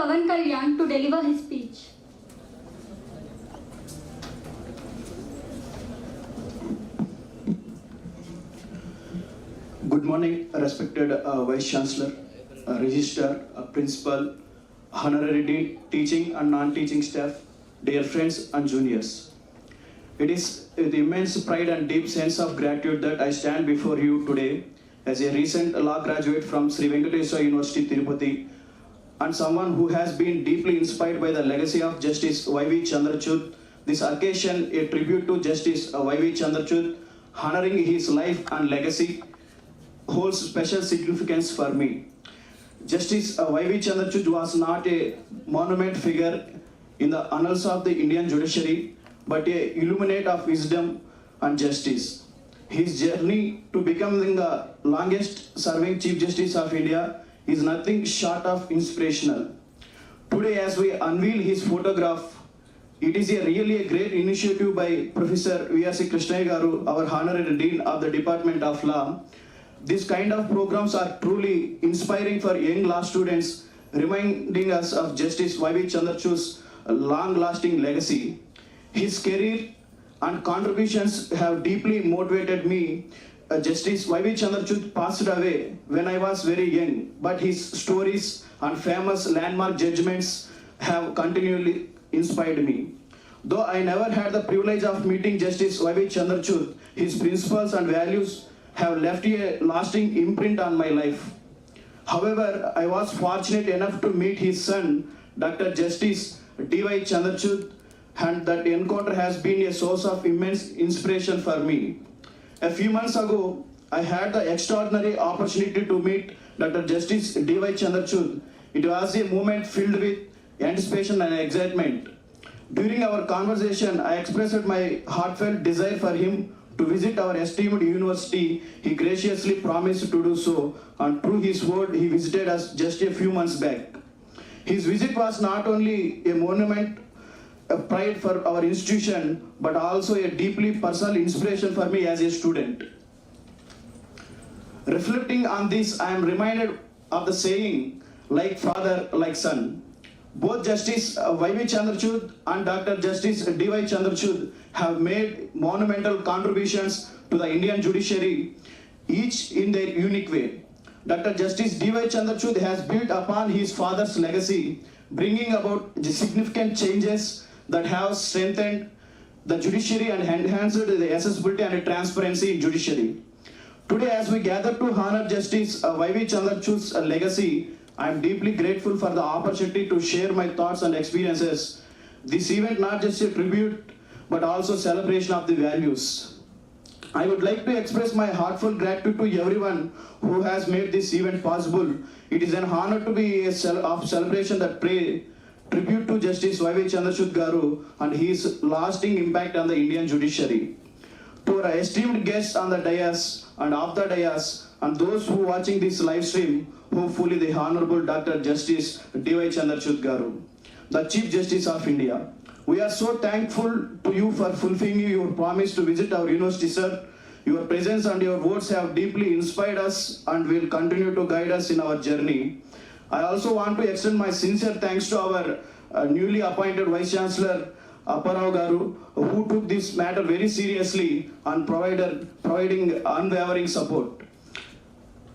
Pavan Kalyan to deliver his speech. Good morning, respected Vice Chancellor, Registrar, Principal, Honorary Dean, teaching and non-teaching staff, dear friends and juniors. It is with immense pride and deep sense of gratitude that I stand before you today as a recent law graduate from Sri Venkateswara University, Tirupati, and someone who has been deeply inspired by the legacy of Justice Y.V. Chandrachud. This occasion, a tribute to Justice Y.V. Chandrachud, honoring his life and legacy, holds special significance for me. Justice Y.V. Chandrachud was not a monument figure in the annals of the Indian judiciary, but a illuminate of wisdom and justice. His journey to becoming the longest serving Chief Justice of India is nothing short of inspirational. Today, as we unveil his photograph, it is really a great initiative by Professor V.R.C. Krishnaiah Garu, our Honorary Dean of the Department of Law. These kind of programs are truly inspiring for young law students, reminding us of Justice Y.V. Chandrachud's long-lasting legacy. His career and contributions have deeply motivated me. Justice Y.V. Chandrachud passed away when I was very young, but his stories and famous landmark judgments have continually inspired me. Though I never had the privilege of meeting Justice Y.V. Chandrachud, his principles and values have left a lasting imprint on my life. However, I was fortunate enough to meet his son, Dr. Justice D.Y. Chandrachud, and that encounter has been a source of immense inspiration for me. A few months ago, I had the extraordinary opportunity to meet Dr. Justice D.Y. Chandrachud. It was a moment filled with anticipation and excitement. During our conversation, I expressed my heartfelt desire for him to visit our esteemed university. He graciously promised to do so, and through his word, he visited us just a few months back. His visit was not only a monument, a pride for our institution, but also a deeply personal inspiration for me as a student. Reflecting on this, I am reminded of the saying, like father, like son. Both Justice Y.V. Chandrachud and Dr. Justice D.Y. Chandrachud have made monumental contributions to the Indian judiciary, each in their unique way. Dr. Justice D.Y. Chandrachud has built upon his father's legacy, bringing about significant changes that have strengthened the judiciary and enhanced the accessibility and transparency in judiciary. Today, as we gather to honor Justice Y.V. Chandrachud's legacy, I am deeply grateful for the opportunity to share my thoughts and experiences. This event not just a tribute, but also celebration of the values. I would like to express my heartfelt gratitude to everyone who has made this event possible. It is an honor to be a celebration that pay tribute to Justice Y.V. Chandrachud Garu and his lasting impact on the Indian judiciary. To our esteemed guests on the dais and off the dais, and those who are watching this live stream, hopefully the Honorable Dr. Justice D.Y. Chandrachud Garu, the Chief Justice of India. We are so thankful to you for fulfilling your promise to visit our university, sir. Your presence and your words have deeply inspired us and will continue to guide us in our journey. I also want to extend my sincere thanks to our newly appointed Vice Chancellor, Apparao Garu, who took this matter very seriously and providing unwavering support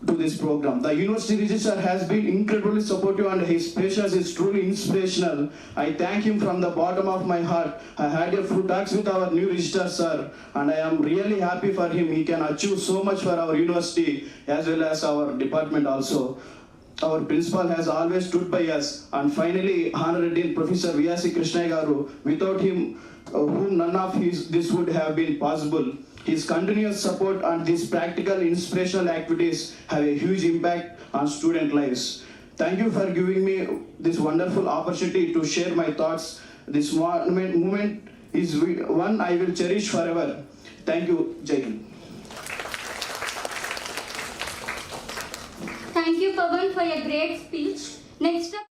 to this program. The University Registrar has been incredibly supportive and his patience is truly inspirational. I thank him from the bottom of my heart. I had a few talks with our new Registrar, sir, and I am really happy for him. He can achieve so much for our university as well as our department also. Our principal has always stood by us, and finally, Honorary Dean Professor V.R.C. Krishnaiah Garu, without him, whom none of this would have been possible. His continuous support and these practical inspirational activities have a huge impact on student lives. Thank you for giving me this wonderful opportunity to share my thoughts. This moment is one I will cherish forever. Thank you, Jai Hind. Thank you, Pavan, for your great speech. Next up.